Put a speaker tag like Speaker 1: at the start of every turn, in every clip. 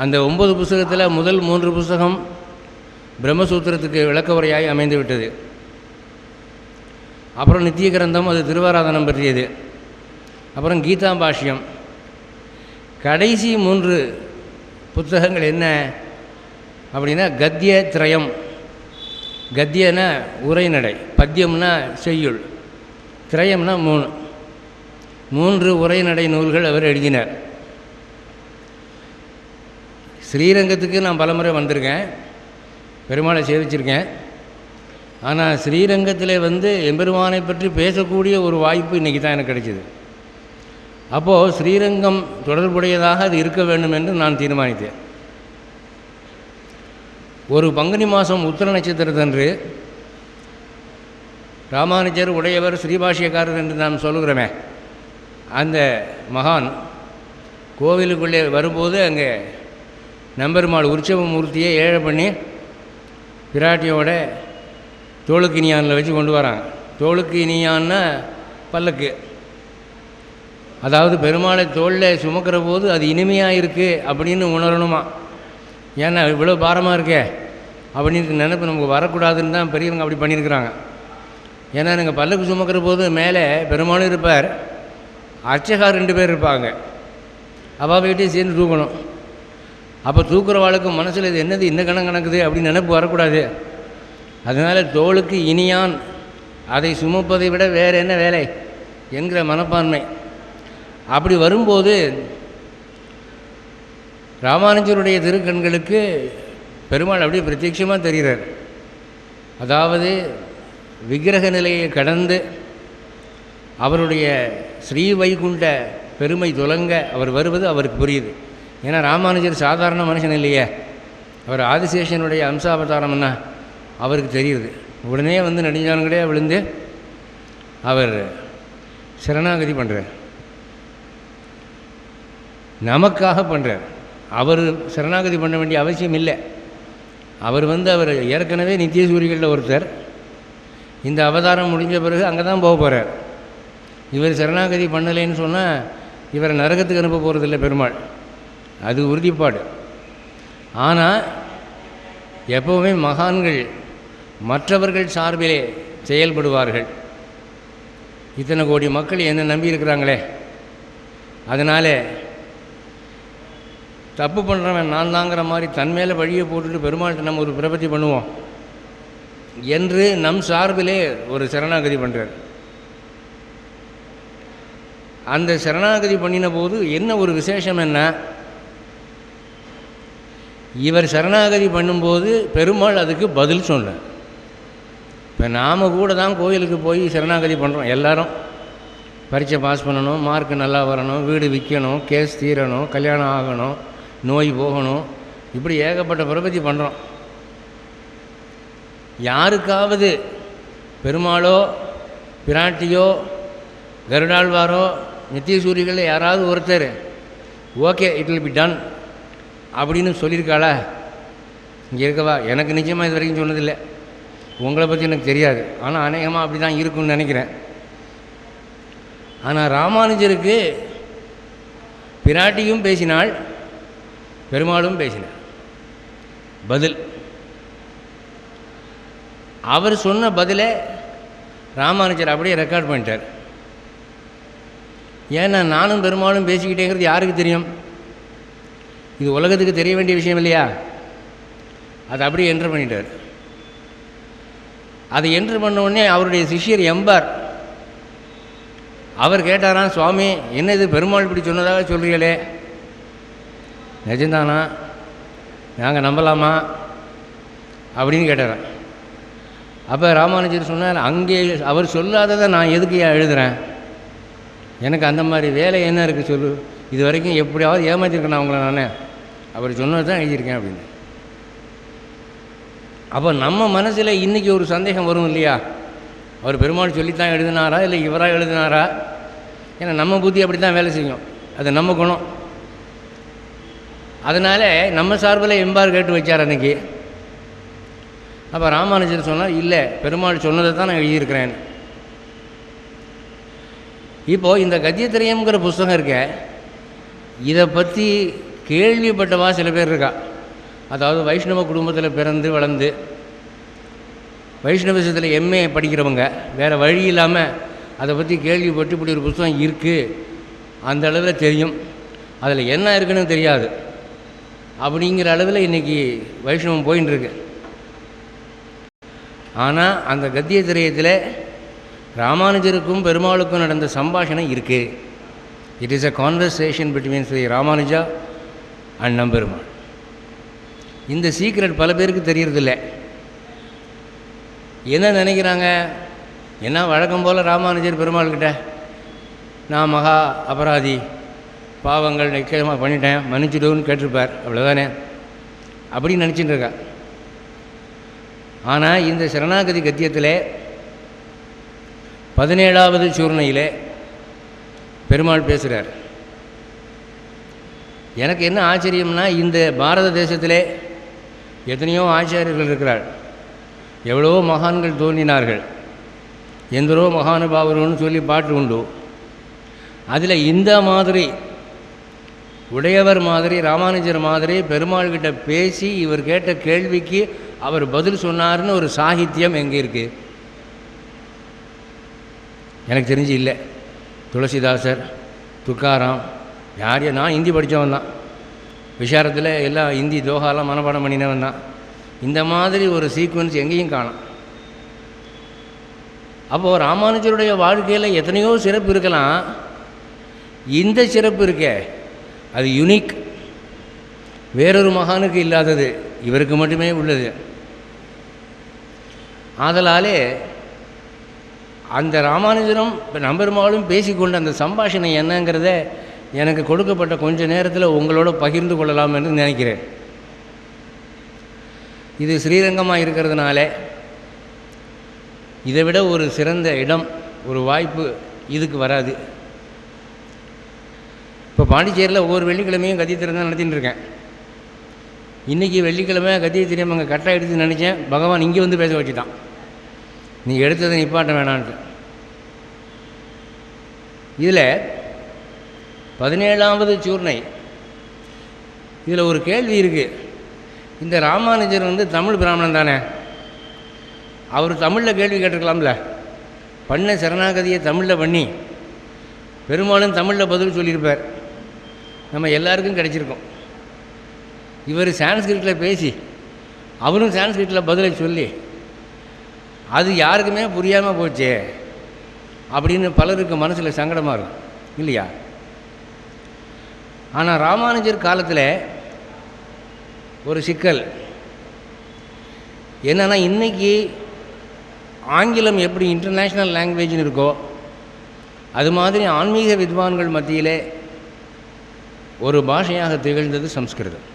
Speaker 1: அந்த 9 புஸ்தகத்தில் முதல் 3 புஸ்தகம் பிரம்மசூத்திரத்துக்கு விளக்க உரையாய் அமைந்து விட்டது. அப்புறம் நித்திய கிரந்தம், அது திருவாராதனம் பற்றியது. அப்புறம் கீதா பாஷ்யம். கடைசி 3 புத்தகங்கள் என்ன அப்படின்னா கத்திய திரயம். கத்தியனா உரைநடை, பத்தியம்னா செய்யுள், திரயம்னா 3 உரைநடை நூல்கள் அவர் எழுதினார். ஸ்ரீரங்கத்துக்கு நான் பலமுறை வந்திருக்கேன், பெருமாளை சேவிச்சிருக்கேன். ஆனால் ஸ்ரீரங்கத்தில் எம்பெருமானை பற்றி பேசக்கூடிய ஒரு வாய்ப்பு இன்றைக்கி தான் எனக்கு கிடைச்சிது. அப்போது ஸ்ரீரங்கம் தொடர்புடையதாக அது இருக்க வேண்டும் என்று நான் தீர்மானித்தேன். ஒரு பங்குனி மாதம் உத்திர நட்சத்திரத்தன்று ராமானுஜர், உடையவர், ஸ்ரீபாஷ்யக்காரர் என்று நாம் சொல்லுகிறோமே, அந்த மகான் கோவிலுக்குள்ளே வரும்போது அங்கே நம்பெருமாள் உற்சவ மூர்த்தியை ஏழை பண்ணி பிராட்டியோட தோளுக்கு இனியானில் வச்சு கொண்டு வராங்க. தோளுக்கு இனியான்னா பல்லக்கு, அதாவது பெருமாளை தோளில் சுமக்கிற போது அது இனிமையாக இருக்குது அப்படின்னு உணரணுமா. ஏன்னா இவ்வளோ பாரமாக இருக்கே அப்படின்னு நினைப்பு நமக்கு வரக்கூடாதுன்னு தான் பெரியவங்க அப்படி பண்ணியிருக்கிறாங்க. ஏன்னா நீங்கள் பல்லக்கு சுமக்கிற போது மேலே பெருமாளும் இருப்பார், அர்ச்சகா 2 பேர் இருப்பாங்க, அவள் வீட்டையும் சேர்ந்து தூக்கணும். அப்போ தூக்குறவாளுக்கு மனசில் இது என்னது இந்த கணக்குது அப்படின்னு நினைப்பு வரக்கூடாது. அதனால் தோளுக்கு இனியான், அதை சுமப்பதை விட வேறு என்ன வேலை என்கிற மனப்பான்மை. அப்படி வரும்போது ராமானுஜருடைய திருக்கண்களுக்கு பெருமாள் அப்படியே பிரத்யட்சமாக தெரிகிறார். அதாவது விக்கிரக நிலையை கடந்து அவருடைய ஸ்ரீ வைகுண்ட பெருமை துலங்க அவர் வருவது அவருக்கு புரியுது. ஏன்னா ராமானுஜர் சாதாரண மனுஷன் இல்லையே, அவர் ஆதிசேஷனுடைய அம்சாவதாரம்னா அவருக்கு தெரியுது. உடனே நெடுஞ்சான்களே விழுந்து அவர் சரணாகதி பண்ணுறார், நமக்காக பண்ணுறார். அவர் சரணாகதி பண்ண வேண்டிய அவசியம் இல்லை. அவர் அவர் ஏற்கனவே நித்திய சூரிகளில் ஒருத்தர். இந்த அவதாரம் முடிஞ்ச பிறகு அங்கே தான் போக போகிறார். இவர் சரணாகதி பண்ணலைன்னு சொன்னால் இவரை நரகத்துக்கு அனுப்ப போகிறதில்லை பெருமாள், அது உறுதிப்பாடு. ஆனால் எப்போவுமே மகான்கள் மற்றவர்கள் சார்பிலே செயல்படுவார்கள். இத்தனை கோடி மக்கள் என்னை நம்பி இருக்கிறாங்களே, அதனால் தப்பு பண்ணுறவன் நான் தாங்கிற மாதிரி தன் மேலே வழியை போட்டுட்டு பெருமாள்கிட்ட நம்ம ஒரு பிரபத்தி பண்ணுவோம் என்று நம் சார்பிலே ஒரு சரணாகதி பண்ணுறார். அந்த சரணாகதி பண்ணின போது என்ன ஒரு விசேஷம் என்ன, இவர் சரணாகதி பண்ணும்போது பெருமாள் அதுக்கு பதில் சொன்னார். இப்போ நாம் கூட தான் கோயிலுக்கு போய் சரணாகதி பண்ணுறோம். எல்லாரும் பரீட்சை பாஸ் பண்ணணும், மார்க் நல்லா வரணும், வீடு விற்கணும், கேஸ் தீரணும், கல்யாணம் ஆகணும், நோய் போகணும், இப்படி ஏகப்பட்ட பிரபத்தி பண்ணுறோம். யாருக்காவது பெருமாளோ பிராட்டியோ கருடாழ்வாரோ நித்திய சூரிகளில் யாராவது ஒருத்தர் okay it will be done அப்படின்னு சொல்லியிருக்காளா? இங்கே இருக்கவா? எனக்கு நிச்சயமாக இது வரைக்கும் சொன்னதில்லை, உங்களை பற்றி எனக்கு தெரியாது. ஆனால் அநேகமாக அப்படி தான் இருக்குன்னு நினைக்கிறேன். ஆனால் ராமானுஜருக்கு பிராட்டியும் பேசினாள், பெருமாளும் பேசினார். பதில் அவர் சொன்ன பதிலை ராமானுஜர் அப்படியே ரெக்கார்ட் பண்ணிட்டார். ஏன்னா நானும் பெருமாளும் பேசிக்கிட்டேங்கிறது யாருக்கு தெரியும்? இது உலகத்துக்கு தெரிய வேண்டிய விஷயம் இல்லையா? அதை அப்படியே என்ட்ரு பண்ணிட்டார். அதை என்ட்ரு பண்ண உடனே அவருடைய சிஷ்யர் எம்பார் அவர் கேட்டாராம், சுவாமி என்ன இது பெருமாள் இப்படி சொன்னதாக சொல்கிறீங்களே, நிஜந்தானா, நாங்கள் நம்பலாமா அப்படின்னு கேட்டாரான். அப்போ ராமானுஜர் சொன்னார், அங்கே அவர் சொல்லாததை நான் எதுக்கு எழுதுகிறேன், எனக்கு அந்த மாதிரி வேலை என்ன இருக்குது சொல்லு, இது வரைக்கும் எப்படியாவது ஏமாற்றிருக்கேன் அவங்கள, நான் அவர் சொன்னது தான் எழுதியிருக்கேன் அப்படின்னு. அப்போ நம்ம மனசில் இன்றைக்கி ஒரு சந்தேகம் வரும் இல்லையா, அவர் பெருமாள் சொல்லித்தான் எழுதினாரா இல்லை இவராக எழுதினாரா? ஏன்னா நம்ம புத்தி அப்படி தான் வேலை செய்யும், அது நம்ம குணம். அதனால் நம்ம சார்பில் எம்பார் கேட்டு வச்சார் அன்றைக்கி. அப்போ ராமானுஜர் சொன்னார், இல்லை பெருமாள் சொன்னதை தான் நான் எழுதியிருக்கிறேன். இப்போது இந்த கத்தியத்திரயம்ங்கிற புஸ்தகம் இருக்க, இதை பற்றி கேள்விப்பட்டவா சில பேர் இருக்கா. அதாவது வைஷ்ணவ குடும்பத்தில் பிறந்து வளர்ந்து வைஷ்ணவசத்தில் எம்ஏ படிக்கிறவங்க வேறு வழி இல்லாமல் அதை பற்றி கேள்விப்பட்டு இப்படி ஒரு புத்தகம் இருக்குது, அந்த அளவில் தெரியும், அதில் என்ன இருக்குன்னு தெரியாது அப்படிங்கிற அளவில் இன்றைக்கி வைஷ்ணவம் போயின்னு இருக்கு. ஆனால் அந்த கத்திய திரயத்தில் ராமானுஜருக்கும் பெருமாளுக்கும் நடந்த சம்பாஷணம் இருக்குது. It is a conversation between Shri Ramanuja and Namperumal. இந்த சீக்ரெட் பல பேருக்கு தெரியறதில்லை. என்ன நினைக்கிறாங்க, என்ன வழக்கம் போல் ராமானுஜர் பெருமாள்கிட்ட நான் மகா அபராதி, பாவங்கள் நிச்சயமாக பண்ணிட்டேன், மன்னிச்சுடுன்னு கேட்டிருப்பார், அவ்வளோதானே அப்படின்னு நினச்சிட்டு இருக்கா. ஆனால் இந்த சரணாகதி கத்தியத்தில் 17வது சூர்ணையில் பெருமாள் பேசுகிறார். எனக்கு என்ன ஆச்சரியம்னா, இந்த பாரத தேசத்தில் எத்தனையோ ஆச்சாரியர்கள் இருக்கிறார், எவ்வளவோ மகான்கள் தோன்றினார்கள், எந்தரோ மகானுபாவர்கள்னு சொல்லி பாட்டு உண்டு. அதில் இந்த மாதிரி உடையவர் மாதிரி ராமானுஜர் மாதிரி பெருமாள்கிட்ட பேசி இவர் கேட்ட கேள்விக்கு அவர் பதில் சொன்னார்னு ஒரு சாகித்யம் எங்கே இருக்குது? எனக்கு தெரிஞ்சு இல்லை. துளசிதாசர், துக்காராம், யார் நான் ஹிந்தி படித்தவன் தான், விசாரத்தில் எல்லாம் ஹிந்தி தோகாலாம் மனப்பாடம் பண்ணினவன் தான். இந்த மாதிரி ஒரு சீக்வன்ஸ் எங்கேயும் காணும். அப்போது ராமானுஜருடைய வாழ்க்கையில் எத்தனையோ சிறப்பு இருக்கலாம், இந்த சிறப்பு இருக்கே அது யுனிக், வேறொரு மகானுக்கு இல்லாதது, இவருக்கு மட்டுமே உள்ளது. ஆதலாலே அந்த ராமானுஜரும் நம்பெருமாளும் பேசிக்கொண்ட அந்த சம்பாஷணை என்னங்கிறத எனக்கு கொடுக்கப்பட்ட கொஞ்ச நேரத்தில் உங்களோட பகிர்ந்து கொள்ளலாம் என்று நினைக்கிறேன். இது ஸ்ரீரங்கமாக இருக்கிறதுனால இதை விட ஒரு சிறந்த இடம், ஒரு வாய்ப்பு இதுக்கு வராது. இப்போ பாண்டிச்சேரியில் ஒவ்வொரு வெள்ளிக்கிழமையும் கத்திய திறன் தான் நடத்தின்னு இருக்கேன். இன்றைக்கி வெள்ளிக்கிழமை கத்திய திரியம் அங்கே கரெக்டாக எடுத்து நினச்சேன், பகவான் இங்கே வந்து பேச வச்சுட்டான், நீ எடுத்ததை நிப்பாட்ட வேணான்ட்டு. இதில் 17வது சூர்ணை, இதில் ஒரு கேள்வி இருக்குது. இந்த ராமானுஜர் வந்து தமிழ் பிராமணன் தானே, அவர் தமிழில் கேள்வி கேட்டிருக்கலாம்ல, பண்ண சரணாகதியை தமிழில் பண்ணி பெரும்பாலும் தமிழில் பதில் சொல்லியிருப்பார், நம்ம எல்லாருக்கும் கிடைச்சிருக்கோம். இவர் சான்ஸ்கிரிட்டில் பேசி அவரும் சான்ஸ்கிரிட்டில் பதிலை சொல்லி அது யாருக்குமே புரியாமல் போச்சே அப்படின்னு பலருக்கு மனசில் சங்கடமாக இருக்கும் இல்லையா? ஆனால் ராமானுஜர் காலத்தில் ஒரு சிக்கல் என்னென்னா, இன்றைக்கி ஆங்கிலம் எப்படி இன்டர்நேஷ்னல் லாங்குவேஜ்னு இருக்கோ அது மாதிரி ஆன்மீக வித்வான்கள் மத்தியிலே ஒரு பாஷையாக திகழ்ந்தது சம்ஸ்கிருதம்.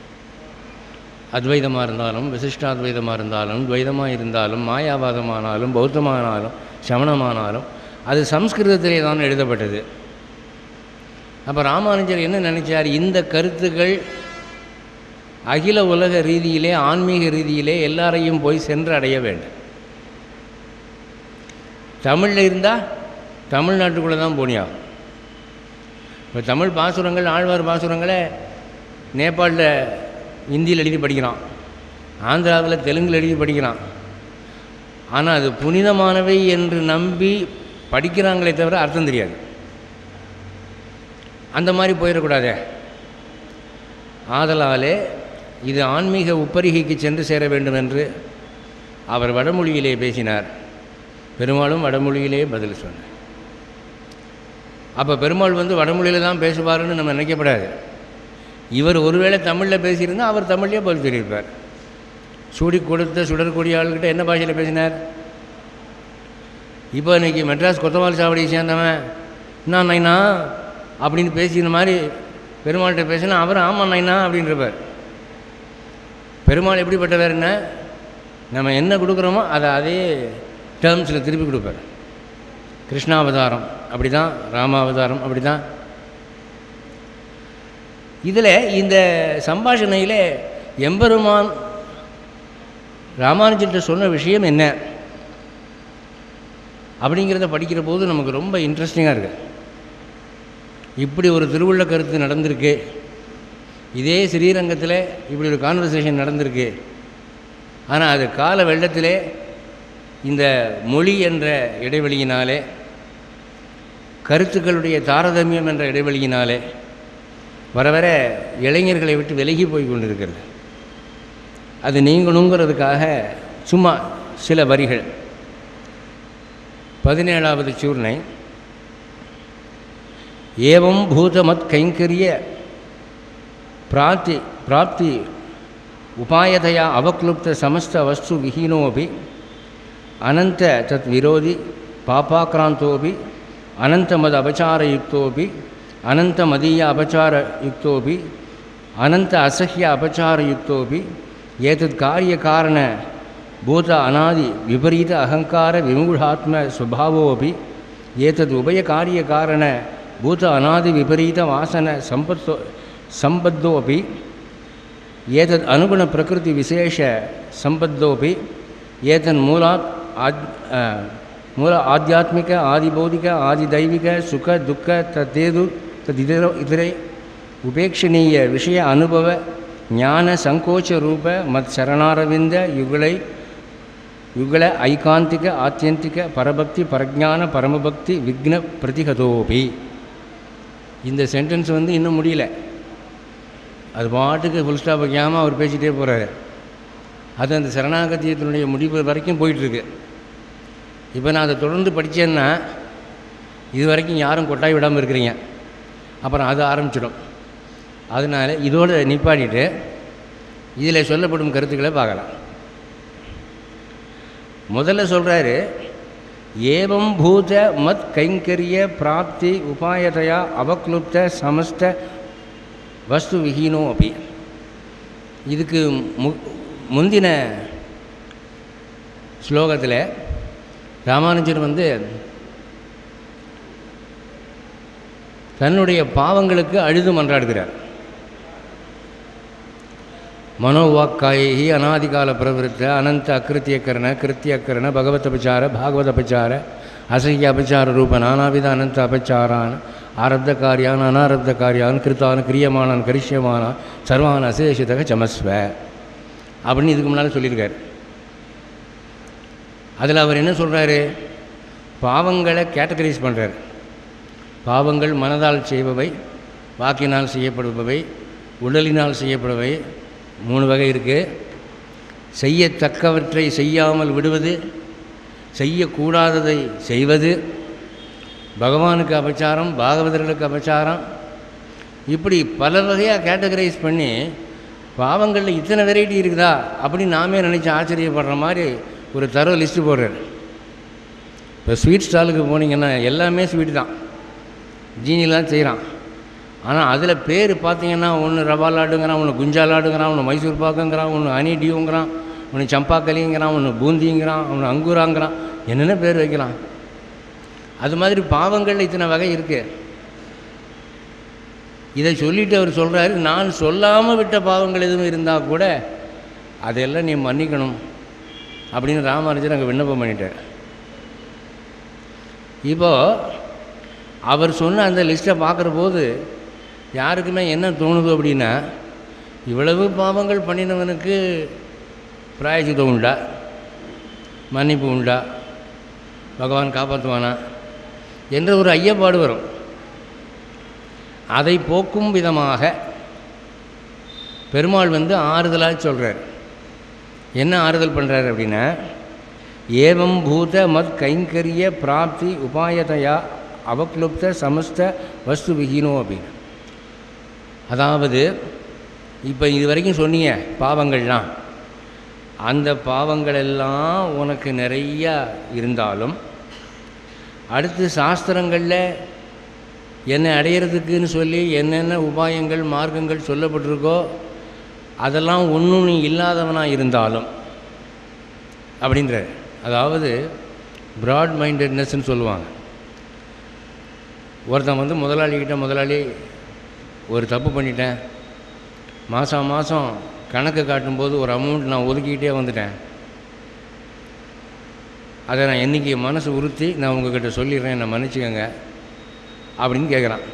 Speaker 1: அத்வைதமாக இருந்தாலும் விசிஷ்டாத்வைதமாக இருந்தாலும் துவைதமாக இருந்தாலும் மாயாவாதமானாலும் பௌத்தமானாலும் சமணமானாலும் அது சம்ஸ்கிருதத்திலே தான் எழுதப்பட்டது. அப்போ ராமானுஜர் என்ன நினைச்சார், இந்த கருத்துக்கள் அகில உலக ரீதியிலே ஆன்மீக ரீதியிலே எல்லாரையும் போய் சென்று அடைய வேண்டும். தமிழில் இருந்தால் தமிழ்நாட்டுக்குள்ளே தான் போனியாகும். இப்போ தமிழ் பாசுரங்கள், ஆழ்வார் பாசுரங்களை நேபாளில் ஹிந்தியில் எழுதி படிக்கிறான், ஆந்திராவில் தெலுங்கில் எழுதி படிக்கிறான். ஆனால் அது புனிதமானவை என்று நம்பி படிக்கிறாங்களே தவிர அர்த்தம் தெரியாது. அந்த மாதிரி போயிடக்கூடாதே. ஆதலாலே இது ஆன்மீக உப்பரிகைக்கு சென்று சேர வேண்டும் என்று அவர் வடமொழியிலே பேசினார். பெருமாளும் வடமொழியிலே பதில் சொன்னார். அப்போ பெருமாள் வந்து வடமொழியில் தான் பேசுவார்னு நம்ம நினைக்கப்படாது. இவர் ஒருவேளை தமிழில் பேசியிருந்தால் அவர் தமிழ்லேயே பதில் சொல்லியிருப்பார். சூடி கொடுத்த சுடற்கொடி ஆள்கிட்ட என்ன பாஷையில் பேசினார்? இப்போ இன்றைக்கி மெட்ராஸ் கொத்தவால் சாவடியை சேர்ந்தவன் நான் நைனா அப்படின்னு பேசின மாதிரி பெருமாள்கிட்ட பேசினா அவர் ஆமாம் நைனா அப்படின்றப்பார். பெருமாள் எப்படிப்பட்டவர், என்ன நம்ம என்ன கொடுக்குறோமோ அதை அதே டேர்ம்ஸில் திருப்பி கொடுப்பார். கிருஷ்ணாவதாரம் அப்படி தான், ராமாவதாரம் அப்படி தான். இதில் இந்த சம்பாஷணையில் எம்பெருமான் ராமானுஜர்கிட்ட சொன்ன விஷயம் என்ன அப்படிங்கிறத படிக்கிற போது நமக்கு ரொம்ப இன்ட்ரெஸ்டிங்காக இருக்குது. இப்படி ஒரு திருவுள்ள கருத்து நடந்திருக்கு, இதே ஸ்ரீரங்கத்தில் இப்படி ஒரு கான்வர்சேஷன் நடந்திருக்கு. ஆனால் அது கால வெள்ளத்திலே இந்த மொழி என்ற இடைவெளியினாலே, கருத்துக்களுடைய தாரதமியம் என்ற இடைவெளியினாலே வர வர இளைஞர்களை விட்டு விலகி போய் கொண்டிருக்கிறது. அது நீங்கணுங்கிறதுக்காக சும்மா சில வரிகள். 17வது சூர்ணை. ஏவம் பூதமத் கைங்கரிய பிராப்தி உபாயதையா அவக்லுப்த சமஸ்த வஸ்து விஹீனோபி அனந்த தத் விரோதி பாபாக்ராந்தோபி அனந்தமத அபச்சாரயுக்தோபி அனந்தமதீய அபச்சாரயுக்தோபி அனந்த அசஹ்ய அபச்சாரயுக்தோபி ஏதத் காரியகாரண பூத அநாதி விபரீத அகங்கார விமூಢாத்ம ஸ்வபாவோபி ஏதத் உபய காரியகாரண பூத அநாதி விபரீத வாசன சம்பத்தோபி ஏதத் அனுகுண பிரகிருதி விசேஷ சம்பத்தோபி ஏதன் மூல ஆத்தியாத்மிக ஆதிபௌதிக ஆதிதைவிக சுக துக்க ததிதரை உபேட்சணீய விஷய அனுபவ ஞான சங்கோச்ச ரூப மத் சரணாரவிந்த யுகல ஐகாந்திக ஆத்தியந்திக பரபக்தி பரஜான பரமபக்தி விக்ன பிரதிகதோபி. இந்த சென்டென்ஸ் இன்னும் முடியல. அது பாட்டுக்கு ஃபுல் ஸ்டாப் வைக்காமல் அவர் பேசிகிட்டே போகிறாரு. அது அந்த சரணாகத்தியத்தினுடைய முடிவு வரைக்கும் போயிட்டுருக்கு. இப்போ நான் அதை தொடர்ந்து படித்தேன்னா இது வரைக்கும் யாரும் கொட்டாய் விடாமல் இருக்கிறீங்க. அப்புறம் அது ஆரம்பிச்சிடும். அதனால் இதோடு நிப்பாட்டிட்டு இதில் சொல்லப்படும் கருத்துக்களை பார்க்கலாம். முதல்ல சொல்கிறாரு, ஏவம் பூத மத் கைங்கரிய பிராப்தி உபாயதையா அவக்லுப்த சமஸ்த வஸ்து விஹீனோ அப்படி. இதுக்கு முந்தின ஸ்லோகத்தில் ராமானுஜர் தன்னுடைய பாவங்களுக்கு அழுது மன்றாடுகிறார். மனோவாக்காயி அநாதிகால பிரவருத்த அனந்த அக்கிருத்தியக்கரண கிருத்தியக்கரண பகவத் அபச்சார பாகவத அபச்சார அசஹ்ய அபச்சார ரூப நானாவித அனந்த அபச்சாரான் ஆரப்த காரியான் அனாரப்த காரியான் கிருத்தான் கிரியமானான் கரிஷ்யமானான் சர்வான் அசேஷிதக சமஸ்வ அப்படின்னு இதுக்கு முன்னால் சொல்லியிருக்கார். அதில் அவர் என்ன சொல்கிறாரு? பாவங்களை கேட்டகரைஸ் பண்ணுறார். பாவங்கள் மனதால் செய்பவை, வாக்கினால் செய்யப்படுபவை, உடலினால் செய்யப்படுபவை 3 வகை இருக்குது. செய்யத்தக்கவற்றை செய்யாமல் விடுவது, செய்யக்கூடாததை செய்வது, பகவானுக்கு அபச்சாரம், பாகவதர்களுக்கு அபச்சாரம், இப்படி பல வகையாக கேட்டகரைஸ் பண்ணி பாவங்களில் இத்தனை வெரைட்டி இருக்குதா அப்படின்னு நாமே நினச்சி ஆச்சரியப்படுற மாதிரி ஒரு தரோ லிஸ்ட்டு போடுறார். இப்போ ஸ்வீட் ஸ்டாலுக்கு போனீங்கன்னா எல்லாமே ஸ்வீட் தான், ஜீனிலாம் செய்கிறான். ஆனால் அதில் பேர் பார்த்திங்கன்னா ஒன்று ரவா லாடுங்கிறான், ஒன்று குஞ்சா லாடுங்கிறான், ஒன்று மைசூர் பாக்குங்கிறான், ஒன்று ஹனி டியூங்கிறான், ஒன்று சம்பாக்களிங்கிறான், ஒன்று பூந்திங்கிறான், ஒன்று அங்குராங்கிறான், என்னென்ன பேர் வைக்கலாம். அது மாதிரி பாவங்களில் இத்தனை வகை இருக்குது. இதை சொல்லிவிட்டு அவர் சொல்கிறாரு, நான் சொல்லாமல் விட்ட பாவங்கள் எதுவும் இருந்தால் கூட அதையெல்லாம் நீ மன்னிக்கணும் அப்படின்னு ராமானுஜர் அங்கே விண்ணப்பம் பண்ணிட்டார். இப்போது அவர் சொன்ன அந்த லிஸ்ட்டை பார்க்குற போது யாருக்குமே என்ன தோணுது அப்படின்னா, இவ்வளவு பாவங்கள் பண்ணினவனுக்கு பிராயச்சித்தம் உண்டா, மன்னிப்பு உண்டா, பகவான் காப்பாற்றுவானா என்ற ஒரு ஐயப்பாடு வரும். அதை போக்கும் விதமாக பெருமாள் ஆறுதலாக சொல்கிறார். என்ன ஆறுதல் பண்ணுறார் அப்படின்னா, ஏவம் பூத மத் கைங்கரிய பிராப்தி உபாயதையா அவக்லுப்த சமஸ்த வஸ்து விஹீனோ அப்படின்னு. அதாவது இப்போ இது வரைக்கும் சொன்னீங்க பாவங்கள்லாம், அந்த பாவங்களெல்லாம் உனக்கு நிறையா இருந்தாலும் அடுத்து சாஸ்திரங்களில் என்னை அடையிறதுக்குன்னு சொல்லி என்னென்ன உபாயங்கள் மார்க்கங்கள் சொல்லப்பட்டிருக்கோ அதெல்லாம் ஒன்றும் நீ இல்லாதவனாக இருந்தாலும் அப்படின்ற, அதாவது ப்ராட் மைண்டட்னஸ்ன்னு சொல்லுவாங்க. ஒருத்தன் முதலாளிகிட்ட, முதலாளி ஒரு தப்பு பண்ணிட்டேன், மாதம் கணக்கு காட்டும்போது ஒரு அமௌண்ட் நான் ஒதுக்கிக்கிட்டே வந்துட்டேன், அதை நான் என்றைக்கு மனசு உறுத்தி நான் உங்கள்கிட்ட சொல்லிடுறேன், என்னை மன்னிச்சுக்கோங்க அப்படின்னு கேட்குறான்.